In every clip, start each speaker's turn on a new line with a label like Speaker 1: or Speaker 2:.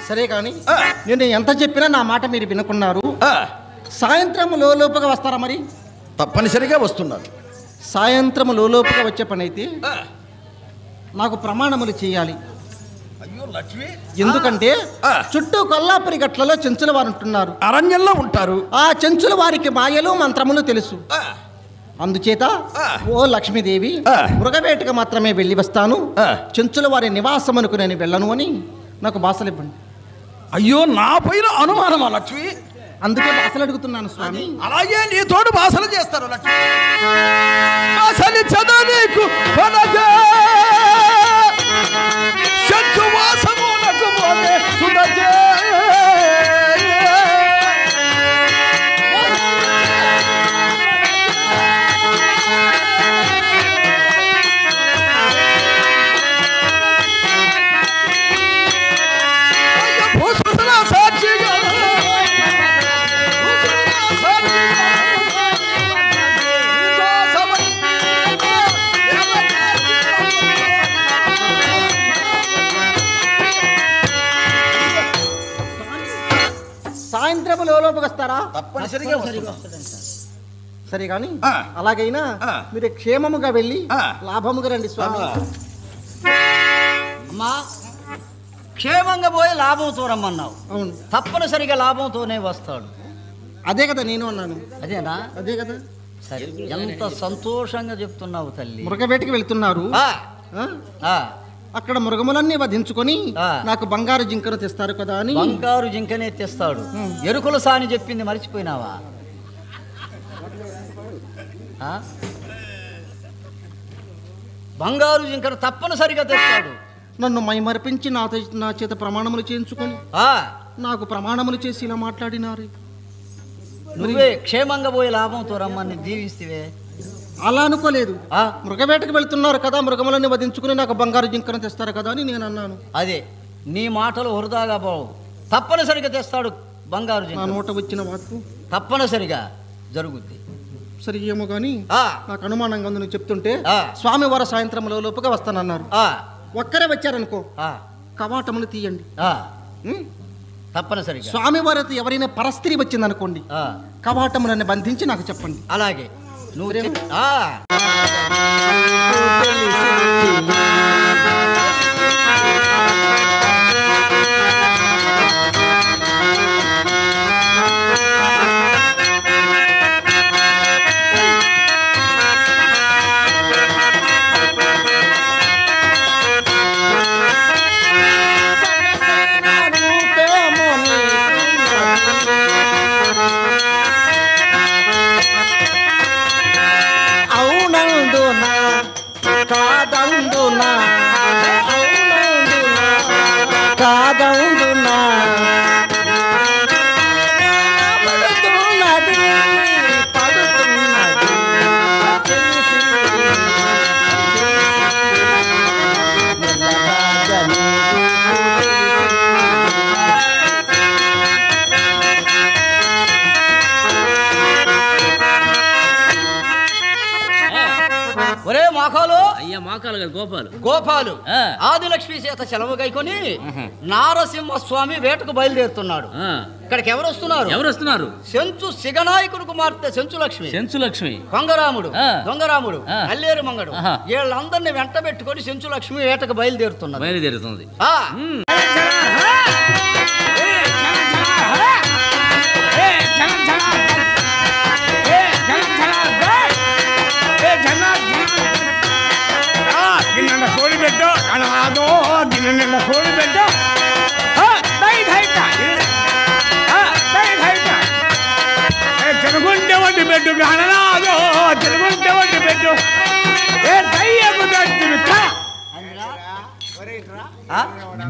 Speaker 1: సరే కానీ నేను ఎంత చెప్పినా నా మాట మీరు వినుకున్నారు. సాయంత్రం లోపుగా వస్తారా? మరి
Speaker 2: తప్పనిసరిగా వస్తున్నారు.
Speaker 1: సాయంత్రం లోపుగా వచ్చే పని అయితే నాకు ప్రమాణములు చేయాలి.
Speaker 2: అయ్యో లక్ష్మి,
Speaker 1: ఎందుకంటే చుట్టూ కొల్లాపురి గట్లలో చెంచుల వారు ఉంటున్నారు,
Speaker 2: అరణ్యంలో ఉంటారు. ఆ
Speaker 1: చెంచుల వారికి మాయలు మంత్రములు తెలుసు. అందుచేత ఓ లక్ష్మీదేవి, మృగవేటకు మాత్రమే వెళ్ళి వస్తాను, చెంచుల వారి నివాసమునకు నేను వెళ్ళను అని నాకు భాషలు ఇవ్వండి.
Speaker 2: అయ్యో, నా పైన అనుమానమా లక్ష్మి?
Speaker 1: అందుకే భాషలు అడుగుతున్నాను స్వామి.
Speaker 2: అలాగే నీ తోడు భాషలు చేస్తారు లక్ష్మి. భాషలు చదవనీకు చెంచు వాసమునకు పోతే సుడచే.
Speaker 1: సాయంత్రం లోపుగా వస్తారా?
Speaker 2: తప్పనిసరిగా.
Speaker 1: సరే కానీ అలాగైనా మీరు క్షేమముగా వెళ్ళి లాభముగా రండి స్వామి.
Speaker 3: అమ్మా, క్షేమంగా పోయి లాభంతో రమ్మన్నావు.
Speaker 1: అవును,
Speaker 3: తప్పనిసరిగా లాభంతోనే వస్తాడు.
Speaker 1: అదే కదా నేను అన్నాను.
Speaker 3: అదేనా?
Speaker 1: అదే కదా.
Speaker 3: సరే, ఎంత సంతోషంగా చెప్తున్నావు తల్లి.
Speaker 1: మృగవేటకి వెళ్తున్నారు. అక్కడ మృగములన్నీ వధించుకొని నాకు బంగారు జింకను తెస్తారు కదా అని.
Speaker 3: బంగారు జింకనే తెస్తాడు. ఎరుకుల సాని చెప్పింది మర్చిపోయినావా? బంగారు జింకను తప్పనిసరిగా తెస్తాడు.
Speaker 1: నన్ను మైమరిపించి నా చేత ప్రమాణములు చేయించుకొని నాకు ప్రమాణములు చేసి ఇలా మాట్లాడినారు.
Speaker 3: నువ్వే క్షేమంగా పోయి లాభంతో రమ్మని దీవిస్తే.
Speaker 1: అలా అనుకోలేదు. మృగవేటకు వెళ్తున్నారు కదా, మృగములన్నీ వధించుకుని నాకు బంగారు జింకను తెస్తారు కదా అని నేను అన్నాను.
Speaker 3: అదే నీ మాటలు వృధాగా పోవు. తప్పనిసరిగా తెస్తాడు బంగారు జింక.
Speaker 1: నా నోట వచ్చిన వాక్కు
Speaker 3: తప్పనిసరిగా జరుగుద్ది.
Speaker 1: సరే ఏమో గాని నాకు అనుమానంగా ఉంది నువ్వు చెప్తుంటే. స్వామివారు సాయంత్రం లోపుగా వస్తానన్నారు. ఒక్కరే వచ్చారనుకో, కవాటములు తీయండి.
Speaker 3: తప్పనిసరిగా
Speaker 1: స్వామివారితో ఎవరైనా పరస్త్రీ వచ్చిందనుకోండి, కవాటములను బంధించి నాకు చెప్పండి.
Speaker 3: అలాగే నువ్వు గోపాలు ఆదిలక్ష్మి చేత సెలవు గైకొని నారసింహస్వామి వేటకు బయలుదేరుతున్నాడు. ఇక్కడికి ఎవరు వస్తున్నారు? సెంచు సిగనాయకుడు కుమార్తె సెంచులక్ష్మి, కొంగరాముడు, దొంగరాముడు, అల్లేరు మంగడు, వీళ్ళందరినీ వెంట పెట్టుకొని సెంచులక్ష్మి వేటకు బయలుదేరుతుంది.
Speaker 4: తెలుగుంటే వడ్డీ పెట్టు గణనాదో, తెలుగుంటే వడ్డీ పెట్టు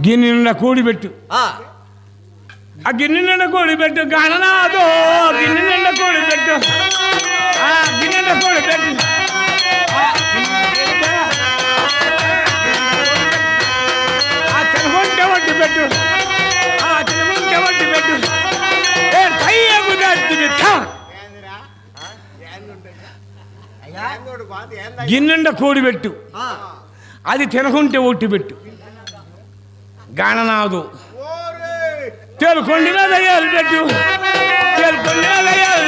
Speaker 4: గిన్నె నిండా కూడి పెట్టు, ఆ గిన్నె నిండా కూడి పెట్టు గణనాదో, గిన్నె నిండా కూడి పెట్టు, గిన్నె నిండా కూడి పెట్టు, తెలుగుంటే వడ్డీ పెట్టు, తెలుగుంటే వడ్డీ పెట్టు గిన్నెండ కోడి పెట్టు, అది తినకుంటే ఒట్టి పెట్టు. గణనాదు తేలుకొండి మీద ఏలు పెట్టు తేలుకొండి మీద ఏలు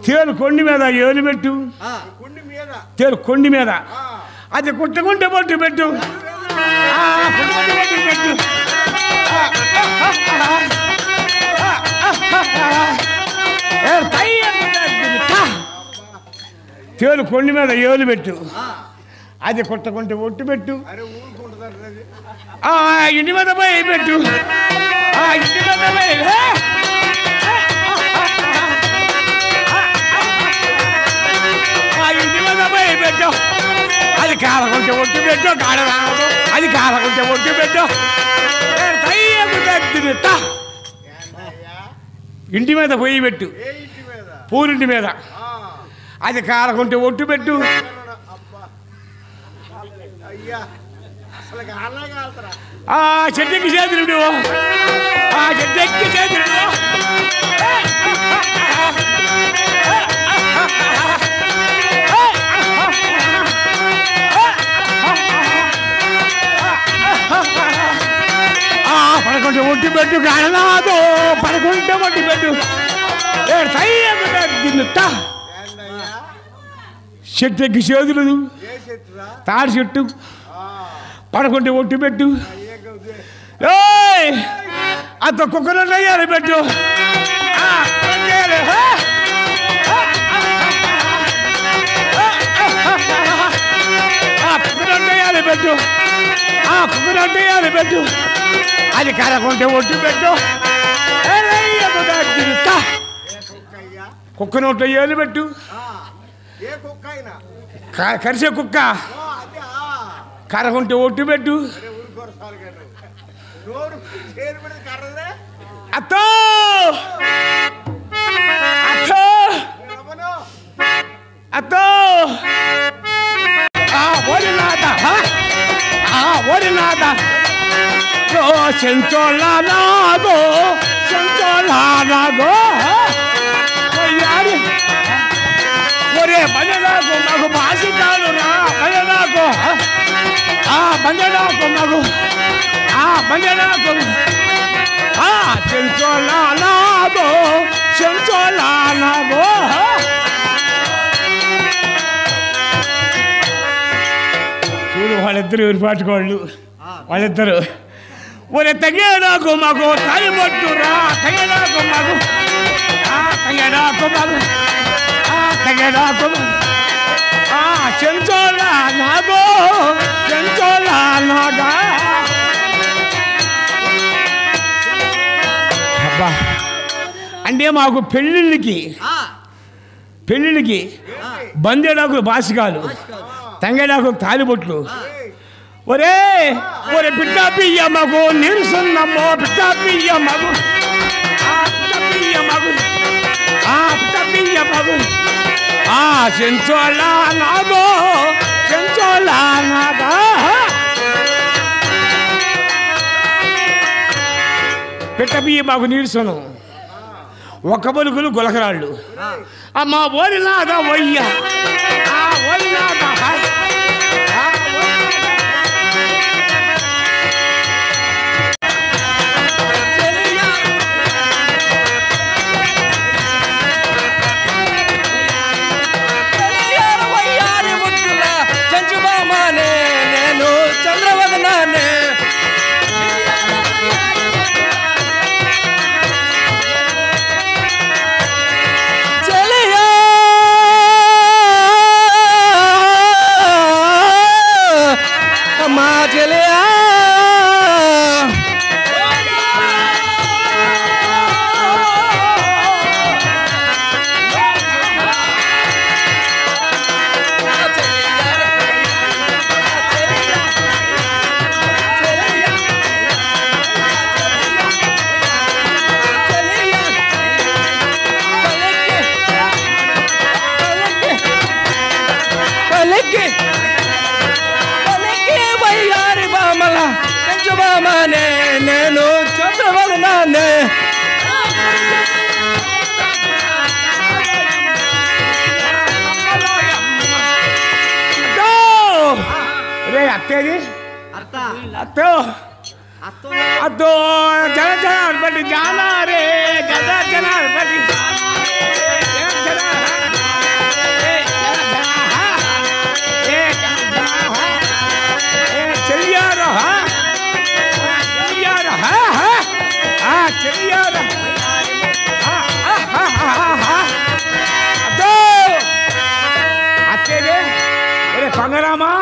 Speaker 4: తేలు కొండి మీద ఏలు పెట్టు తేలు కొండి మీద అది కుట్టకుంటే బొట్టు పెట్టు బొట్టు పెట్టు తేలు కొండి మీద ఏలు పెట్టు అది కుట్టకుంటే ఒట్టు పెట్టు ఇంటి మీద పోయి పెట్టు ఇంటి మీద పోయి ఇంటి మీద పోయి పెట్టు అది కాలకుంటే ఒట్టు పెట్టు కాడ రాదు అది కాలకుంటే ఒట్టు పెట్టు ఇంటి మీద పొయ్యి పెట్టు పూరింటి మీద అది కాలకుంటే ఒట్టు పెట్టు చెట్టుకి చేతులు చెట్టుకి చేతులు పడకుంటే ఒట్టి పెట్టు కాననాదో పడకుంటే ఒట్టి పెట్టు చెట్టుకి చేతులు తాడి చెట్టు పడకుంటే ఒట్టి పెట్టు అంత కుక్కలు అయ్యాలి పెట్టు కుక్కలు పెట్టు కుక్కలు పెట్టు అది కరకుంటే ఒట్టు పెట్టు కుక్క నోట్లో ఏలు పెట్టు కరిసే కుక్క కరకుంటే ఒట్టు పెట్టు అత్తో అత్తో అత్తో ఓడినాథ ఓడినాథ చెంచోళ్ళనాగో చెంచోళ్ళనాగో ఒరే బండనాకు మాకు బాసికాలు రా బండనాకు బండనాకు మాకు బండనాకు చెంచోళ్ళనాగో చెంచోళ్ళనాగో చూడు వాళ్ళిద్దరు ఎవరు పాటుకోళ్ళు వాళ్ళిద్దరు ఒరే తగ్గేనాకు మాకు తాలిబొట్టురా తగ్గేనాకు మాకు తగ్గేనాకు మాకు తగ్గేనాకు చెంచోళ్ళ నాగో చెంచోళ్ళ నాగా అబ్బా అంటే మాకు పెళ్ళిళ్ళకి బందేడాకులు బాసికాలు తంగేడాకులు తాలిబొట్లు ఒరే ఒరే బిడ్డ పియ్యమ్మకు నిరుసున్నమ్మో బిడ్డ పియ్యమ్మకు పియ్యమ్మకు చెంచోళ్ళ నాగో చెంచోళ్ళ నాగా పిట్ట పియ్యమ్మకు నిరుసను ఒక్క బలుగులు గులకరాళ్ళు అమ్మ ఓరినాదా వయ్య ఓరినాదా
Speaker 2: నానే నేను చంద్రబాబు నానే
Speaker 4: రే అత్తేది
Speaker 3: అత్త
Speaker 4: అత్తో
Speaker 3: అత్త
Speaker 4: అద్దో జన జనాలు బట్టి జానా రే జన జనాలు బట్టి చెయ్యారు చెయ్యారు అత్తేదే ఒరే పంగరామా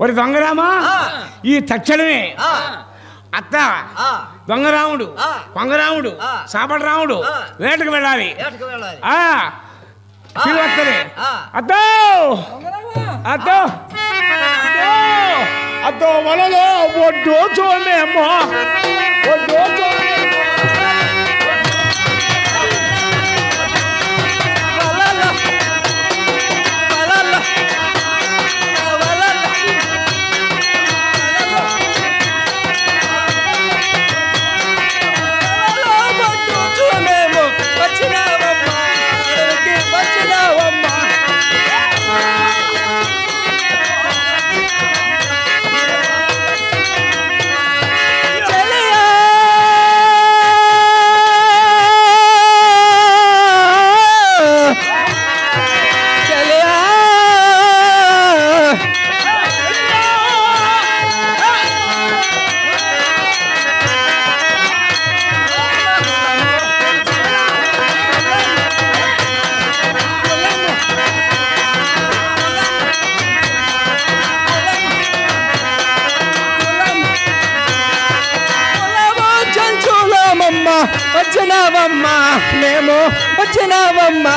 Speaker 4: ఒరే దొంగరామా ఈ తక్షణమే అత్త దొంగరాముడు పంగరాముడు సాపటి రాముడు వేటకు వెళ్ళాలి పిలువత్తది అత్తో అత్తో అత్తో వలలో ఒడ్డు చూడలేమో ఒడ్డు
Speaker 2: వచ్చినావమ్మా మేము వచ్చినావమ్మా